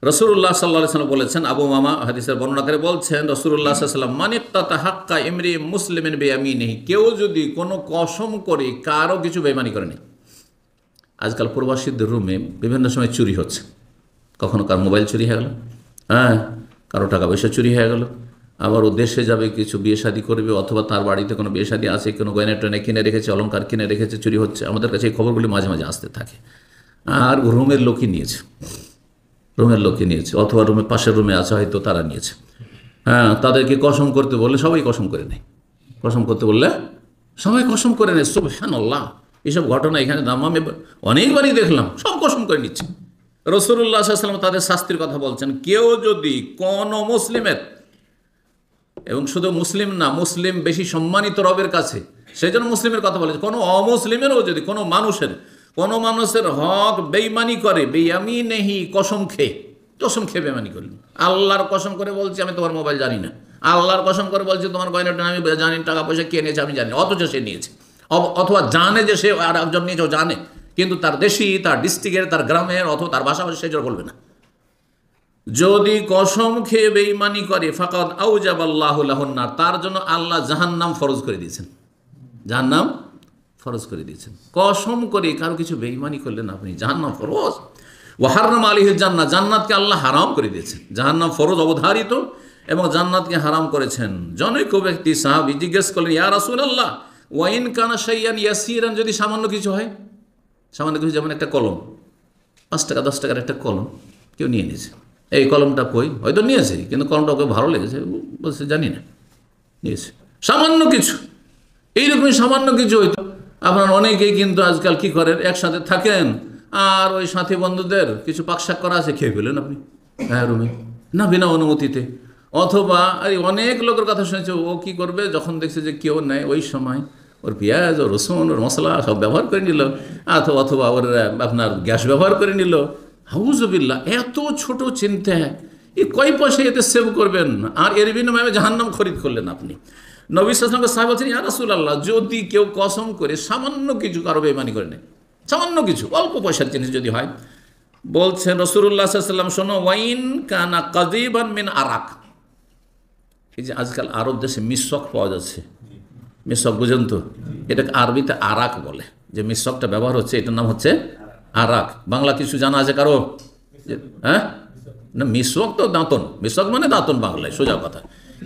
রাসূলুল্লাহ সাল্লাল্লাহু আলাইহি ওয়াসাল্লাম বলেছেন, আবু উমামা হাদিসের বর্ণনাকারী বলছেন, রাসূলুল্লাহ সাল্লাল্লাহু আলাইহি ওয়াসাল্লাম মানিক্তাতা হাক্কা ইমরি মুসলিমিন বিয়ামিনিহি, কেউ যদি কোনো কসম করে কারো কিছু বেঈমানি করে নেয়। আজকাল প্রবাসীদের রুমে বিভিন্ন সময় চুরি হচ্ছে, কখনো কার মোবাইল চুরি হয়ে গেল, হ্যাঁ, কারো টাকা পয়সা চুরি হয়ে গেল, আবার ও দেশে যাবে কিছু বিয়ে শাদী করবে, অথবা তার বাড়িতে কোনো বিয়ে শাদী আছে, কোনো গয়না টয়না কিনে রেখেছে, অলংকার কিনে রেখেছে, চুরি হচ্ছে। আমাদের কাছে এই খবরগুলি মাঝে মাঝে আসতে থাকে। আর রুমের লোকই নিয়েছে, রুমের লোকই নিয়েছে, অথবা রুমের পাশের রুমে আছে হয়তো তারা নিয়েছে। হ্যাঁ, তাদেরকে কসম করতে বললে সবাই কসম করে নেয়, কসম করতে বললে সবাই কসম করে নেয়। সুবহানাল্লাহ, এইসব ঘটনা এখানে দাম্মামে অনেকবারই দেখলাম, সব কসম করে নিচ্ছে। রাসূলুল্লাহ সাল্লাল্লাহু আলাইহি ওয়াসাল্লাম তাদের শাস্তির কথা বলছেন, কেউ যদি কোন মুসলিমের, এবং শুধু মুসলিম না, মুসলিম বেশি সম্মানিত রবের কাছে, সেই জন্য মুসলিমের কথা বলেছে, কোনো অমুসলিমেরও যদি কোনো মানুষের হক বেঈমানি করে, বেয়ামিনেহি, কসম খেয়ে বেঈমানি করল, আল্লাহর কসম করে বলছি আমি তোমার মোবাইল জানি না, আল্লাহর কসম করে বলছি তোমার গয়নাটা আমি জানি, টাকা পয়সা কে নিয়েছে আমি জানি, অথচ সে নিয়েছে, অথবা জানে যে সে আর একজন নিয়েছে, জানে, কিন্তু তার দেশি, তার ডিস্ট্রিক্টের, তার গ্রামের, অথবা তার ভাষাভাষী সে বলবে না। যদি কসম খেয়ে বেঈমানি করে, ফাকাদ আউজাবাল্লাহু লাহুন নার, তার জন্য আল্লাহ জাহান্নাম ফরজ করে দিয়েছেন, জাহান্নাম ফরজ করে দিয়েছেন। কসম করে কারো কিছু বেঈমানি করলেন আপনি, জাহান্নাম ফরজ। ওয়া হারাম আলাইহিল জান্নাহ, জান্নাতকে আল্লাহ হারাম করে দিয়েছেন। জাহান্নাম ফরজ অবধারিত এবং জান্নাতকে হারাম করেছেন। জনৈক ব্যক্তি সাহাবী জিজ্ঞেস করলেন, ইয়া রাসূলুল্লাহ, ওয়া ইন কানা শাইয়ান ইয়াসিরান, যদি সামান্য কিছু হয়, সামান্য কিছু, যেমন একটা কলম, 5 টাকা 10 টাকার একটা কলম কেউ নিয়ে নিয়েছে, এই কলমটা কই, হয়তো নিয়েছে কিন্তু কলমটা ওকে ভালো লেগেছে, বলছে জানি না, নিয়েছে, সামান্য কিছু। এইরকমই সামান্য কিছু হইতো। আপনার অনেকেই কিন্তু আজকাল কি করেন, একসাথে থাকেন আর ওই সাথী বন্ধুদের কিছু পাকশাক করা আছে, খেয়ে ফেলেন আপনি, হ্যাঁ, রুমে, না, বিনা অনুমতিতে। অথবা অনেক লোকের কথা শুনেছে, ও কি করবে, যখন দেখছে যে কেউ নেয়, ওই সময় ওর পেঁয়াজ, ওর রসুন, ওর মশলা সব ব্যবহার করে নিল, অথবা ওর আপনার গ্যাস ব্যবহার করে নিল। হাউজুবিল্লাহ, এত ছোট চিন্তা, এই কয় পয়সা এতে সেভ করবেন, আর এর বিনিময়ে জাহান্নাম খরিদ করলেন আপনি। নবী সাল্লাল্লাহু আলাইহি ওয়াসাল্লাম সাহেব বলছেন, ইয়া রাসূলুল্লাহ, যদি কেউ কসম করে সামান্য কিছু কারো বেঈমানি করে নেয়, সামান্য কিছু, অল্প পয়সার জিনিস যদি হয়, বলছেন রাসূলুল্লাহ সাল্লাল্লাহু আলাইহি ওয়াসাল্লাম, শোনো, ওয়াইন কানা কাযীবান মিন আরাক, এই যে আজকাল আরব দেশে মিশক পাওয়া যাচ্ছে, মিশক বুঝেন তো, এটাকে আরবিতে আরাক বলে, যে মিশকটা ব্যবহার হচ্ছে এটার নাম হচ্ছে আরাক। বাংলা কিছু জানা আছে কারো? হ্যাঁ, না, মিশক তো দাঁতন, মিশক মানে দাঁতন বাংলায়, সোজা কথা।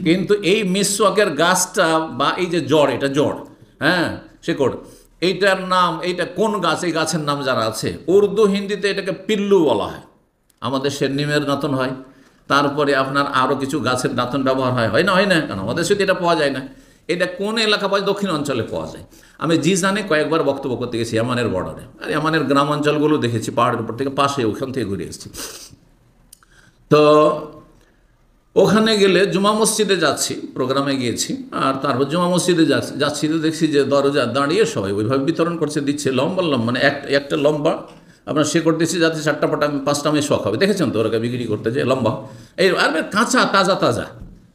কিন্তু এই মিশকের গাছটা বা এই যে জড়, এটা জড়, হ্যাঁ, শেকড়, এইটার নাম, এইটা কোন গাছ, এই গাছের নাম যারা আছে, উর্দু হিন্দিতে এটাকে পিল্লু বলা হয়। আমাদের সে নিমের দাঁতন হয়, তারপরে আপনার আরও কিছু গাছের দাঁতন ব্যবহার হয় না, হয় না, কারণ আমাদের সাথে এটা পাওয়া যায় না। এটা কোন এলাকা পাওয়া যায়? দক্ষিণ অঞ্চলে পাওয়া যায়। আমি জিজানে কয়েকবার বক্তব্য করতে গেছি, ইয়ামানের বর্ডারে, আর ইয়ামানের গ্রাম অঞ্চলগুলো দেখেছি, পাহাড়ের উপর থেকে পাশে, ওখান থেকে ঘুরে এসেছি। তো ওখানে গেলে জুমা মসজিদে যাচ্ছি, প্রোগ্রামে গিয়েছি, আর তারপর জুমা মসজিদে যাচ্ছি তো দেখছি যে দরজা দাঁড়িয়ে সবাই ওইভাবে বিতরণ করছে, দিচ্ছে, লম্বা লম্বা, মানে একটা লম্বা আপনার শেকড় দিচ্ছি, যাতে 4টা 5টা শখ হবে, দেখেছেন তো, ওরা বিক্রি করতে যে লম্বা, এই আর কাঁচা, তাজা,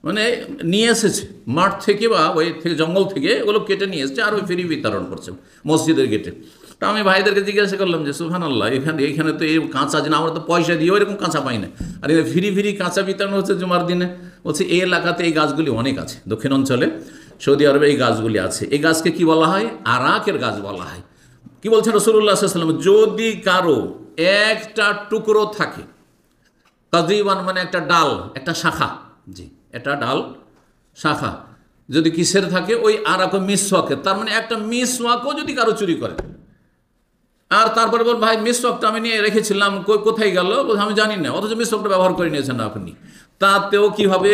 মানে নিয়ে এসেছে মাঠ থেকে বা ওই থেকে জঙ্গল থেকে, ওগুলো কেটে নিয়ে এসেছে, আর ওই ফ্রি বিতরণ করছে মসজিদের গেটে। তা আমি ভাইদেরকে জিজ্ঞাসা করলাম যে সুবহানাল্লাহ, এইখানে তো এই কাঁচা জিনিস, আমরা তো পয়সা দিয়ে ওইরকম কাঁচা পাই না, আর এই ফ্রি কাঁচা বিতরণ হচ্ছে জুমার দিনে। বলছে এই এলাকাতে এই গাছগুলি অনেক আছে, দক্ষিণ অঞ্চলে সৌদি আরবে এই গাছগুলি আছে। এই গাছকে কি বলা হয়? আরাকের গাছ বলা হয়। কি বলছেন রাসূলুল্লাহ সাল্লাল্লাহু আলাইহি ওয়াসাল্লাম, যদি কারো একটা টুকরো থাকে, কাযীবান মানে একটা ডাল, একটা শাখা, জি, এটা ডাল শাখা, যদি কিসের থাকে, ওই আরাক মিসওয়াকের, তার মানে একটা মিসওয়াকও যদি কারো চুরি করে, আর তারপরে বল, ভাই মিসওয়াকটা আমি নিয়ে রেখেছিলাম, কোথায় গেল, আমি জানি না, অথচ মিসওয়াকটা ব্যবহার করে নিয়েছেন আপনি, তাতেও কি হবে?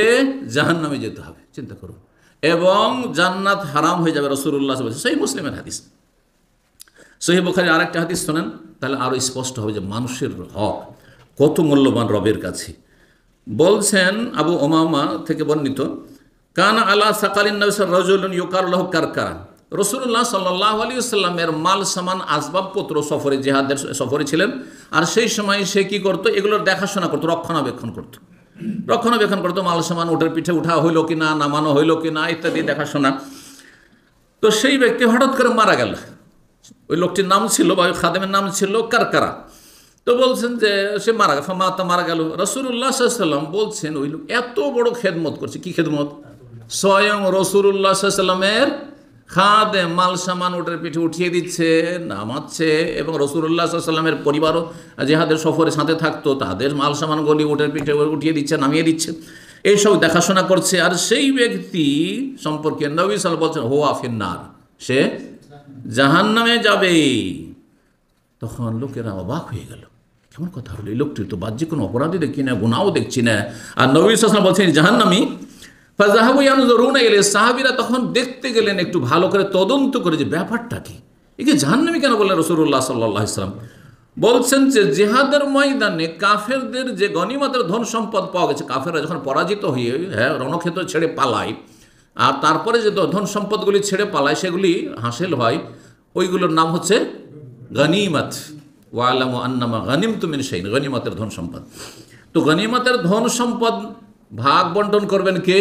জাহান্নামে যেতে হবে, চিন্তা করুন, এবং জান্নাত হারাম হয়ে যাবে। রাসূলুল্লাহ বলেছেন, সহিহ মুসলিমের হাদিস। সহিহ বুখারীর আরেকটা হাদিস শোনেন, তাহলে আরও স্পষ্ট হবে যে মানুষের হক কত মূল্যবান রবের কাছে। বলছেন আবু উমামা থেকে বর্ণিত, কানা আলা সাকালিন নবী রাজুলুন ইউকারু লাহু কারকারা, রাসূলুল্লাহ সাল্লাল্লাহু আলাইহি ওয়াসাল্লামের মাল সামান আসবাবপত্র সফরে, জিহাদের সফরে ছিলেন, আর সেই সময় সে কি করতো? এগুলোর দেখাশোনা করতো, রক্ষণাবেক্ষণ করতো, মাল সামান উটের পিঠে উঠা হইলো কি না, নামানো হইলো কি না, ইত্যাদি দেখাশোনা। তো সেই ব্যক্তি হঠাৎ করে মারা গেল। ওই লোকটির নাম ছিল, বা ওই খাদেমের নাম ছিল কারকারা। তো বলছেন যে সে মারা গেল। রাসূলুল্লাহ সাল্লাল্লাহু আলাইহি ওয়াসাল্লাম বলছেন ওই লোক এত বড় খেদমত করছে। কি খেদমত? স্বয়ং রাসূলুল্লাহ সাল্লাল্লাহু আলাইহি ওয়াসাল্লামের খাদেম মাল সামান ওটার পিঠে উঠিয়ে দিচ্ছে, নামাচ্ছে, এবং রাসূলুল্লাহ সাল্লাল্লাহু আলাইহি ওয়াসাল্লামের পরিবারও জিহাদের সফরে সাথে থাকতো, তাদের মাল সামানগুলি ওটার পিঠে উঠিয়ে দিচ্ছে, নামিয়ে দিচ্ছে, এইসব দেখাশোনা করছে। আর সেই ব্যক্তি সম্পর্কে নবী সাল্লাল্লাহু আলাইহি ওয়াসাল্লাম বলছেন হুয়া ফিন্নার, সে জাহান্নামে যাবে। তখন লোকেরা অবাক হয়ে গেল, কেমন কথা হলো, এই লোকটির তো বাহ্যিক কোনো অপরাধী দেখছি না, গুনাহও দেখছি না, আর নবী সাল্লাল্লাহু আলাইহি ওয়াসাল্লাম বলছেন জাহান্নামী। ফাযাহাবু ইয়ানজুরুনা ইলাইহি, সাহাবীরা তখন দেখতে গেলেন একটু ভালো করে তদন্ত করে যে ব্যাপারটা কি, একে জাহান্নামী কেন বললেন রাসূলুল্লাহ সাল্লাল্লাহু আলাইহি ওয়াসাল্লাম। বলছেন যে জিহাদের ময়দানে কাফেরদের যে গনিমতের ধন সম্পদ পাওয়া গেছে, কাফেররা যখন পরাজিত হয়ে রণক্ষেত্র ছেড়ে পালায়, আর তারপরে যে ধন সম্পদগুলি ছেড়ে পালায় সেগুলি হাসিল হয়, ওইগুলোর নাম হচ্ছে গনিমত। ওয়ালামু আন্নামা গানিমতুম মিন শাইইন, গনিমতের ধন সম্পদ। তো গনিমতের ধন সম্পদ ভাগ বন্টন করবেন কে?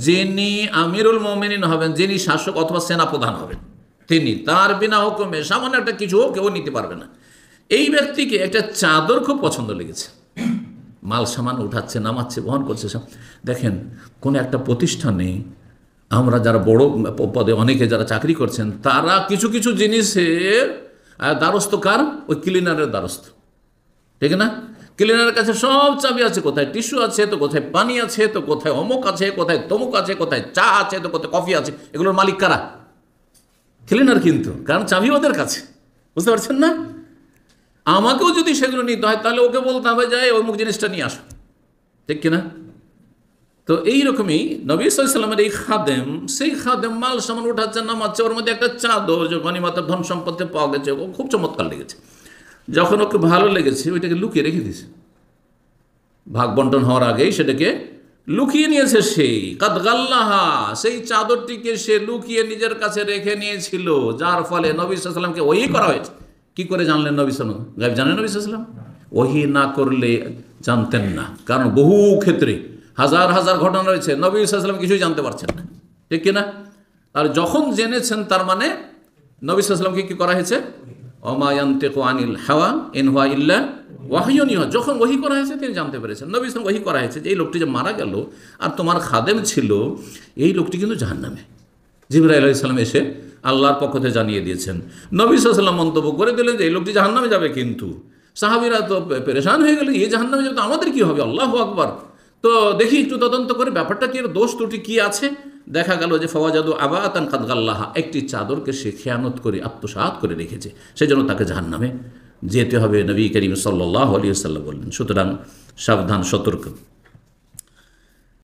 যিনি আমিরুল মুমিনিন হবেন, যিনি শাসক অথবা সেনাপ্রধান হবেন, তিনি। তার বিনা হুকুমে সামান্য একটা কিছু কেউ নিতে পারবে না। এই ব্যক্তিকে একটা চাদর খুব পছন্দ লেগেছে, মাল সামান উঠাচ্ছে, নামাচ্ছে, বহন করছে। দেখেন কোন একটা প্রতিষ্ঠানে আমরা যারা বড় পদে অনেকে যারা চাকরি করছেন, তারা কিছু কিছু জিনিসের দ্বারস্থ কার? ওই ক্লিনারের দ্বারস্থ, ঠিক না? ক্লিনারের কাছে সব চাবি আছে, কোথায় টিস্যু আছে, তো কোথায় পানি আছে, তো কোথায় অমুক আছে, কোথায় তমুক আছে, কোথায় চা আছে, তো কোথায় কফি আছে। এগুলোর মালিক কারা? ক্লিনার। কিন্তু কারণ চাবি ওদের কাছে, বুঝতে পারছেন না? আমাকেও যদি সেগুলো নিতে হয় তাহলে ওকে বলতে হবে যে অমুক জিনিসটা নিয়ে আসো, ঠিক কিনা? তো এইরকমই নবী সাল্লাল্লাহু আলাইহি ওয়াসাল্লামের এই খাদেম, সেই খাদেম মাল সামান উঠাচ্ছে, নামাচ্ছে, ওর মধ্যে একটা চাদর যে গনিমতের ধন সম্পত্তি পাওয়া গেছে, ও খুব চমৎকার লেগেছে। যখন ওকে ভালো লেগেছে ওইটাকে লুকিয়ে রেখে দিয়েছে, ভাগ বন্টন হওয়ার আগেই সেটাকে লুকিয়ে নিয়েছে। সেই কাদগাল্লাহা, সেই চাদরটিকে সে লুকিয়ে নিজের কাছে রেখে নিয়েছিল, যার ফলে নবী সাল্লাল্লাহু আলাইহি ওয়াসাল্লামকে ওহী করা হয়েছে। কি করে জানলেন নবী সাল্লাল্লাহু আলাইহি ওয়াসাল্লাম? গায়েব জানেন নবী সাল্লাল্লাহু আলাইহি ওয়াসাল্লাম? ওহী না করলে জানতেন না, কারণ বহু ক্ষেত্রে হাজার হাজার ঘটনা রয়েছে নবী সাল্লাল্লাহু আলাইহি ওয়াসাল্লাম কিছুই জানতে পারছেন না, ঠিক কিনা? আর যখন জেনেছেন তার মানে নবী সাল্লাল্লাহু আলাইহি ওয়াসাল্লামকে কি করা হয়েছে? ওমা ইয়ানতিকু আনিল হাওয়া ইন হুয়া ইল্লা ওয়াহয়ুন ইউহা, যখন ওহী করা হয়েছে তিনি জানতে পেরেছেন। নবী সাল্লাল্লাহু আলাইহি ওয়াসাল্লাম ওহী করা হয়েছে যে এই লোকটি যে মারা গেল আর তোমার খাদেম ছিল, এই লোকটি কিন্তু জাহান্নামে। জিবরাইল আলাইহিস সালাম এসে আল্লাহর পক্ষ থেকে জানিয়ে দিয়েছেন। নবী সাল্লাল্লাহু আলাইহি ওয়াসাল্লাম মন্তব্য করে দিলেন যে এই লোকটি জাহান্নামে যাবে। কিন্তু সাহাবীরা তো পেরেশান হয়ে গেলেন, এই জাহান্নামে যাবে তো আমাদের কি হবে? আল্লাহু আকবার। তো দেখি একটু তদন্ত করে ব্যাপারটা কি, দোষ ত্রুটি কি আছে। দেখা গেল যে ফাওয়াজাদু আবাতান কাদগাল্লাহা, একটি চাদরকে সে খেয়ানত করে আত্মসাৎ করে রেখেছে, সেজন্য তাকে জাহান্নামে যেতে হবে। নবী করিম সাল্লাল্লাহু আলাইহি ওয়াসাল্লাম বললেন। সুতরাং সাবধান, সতর্ক।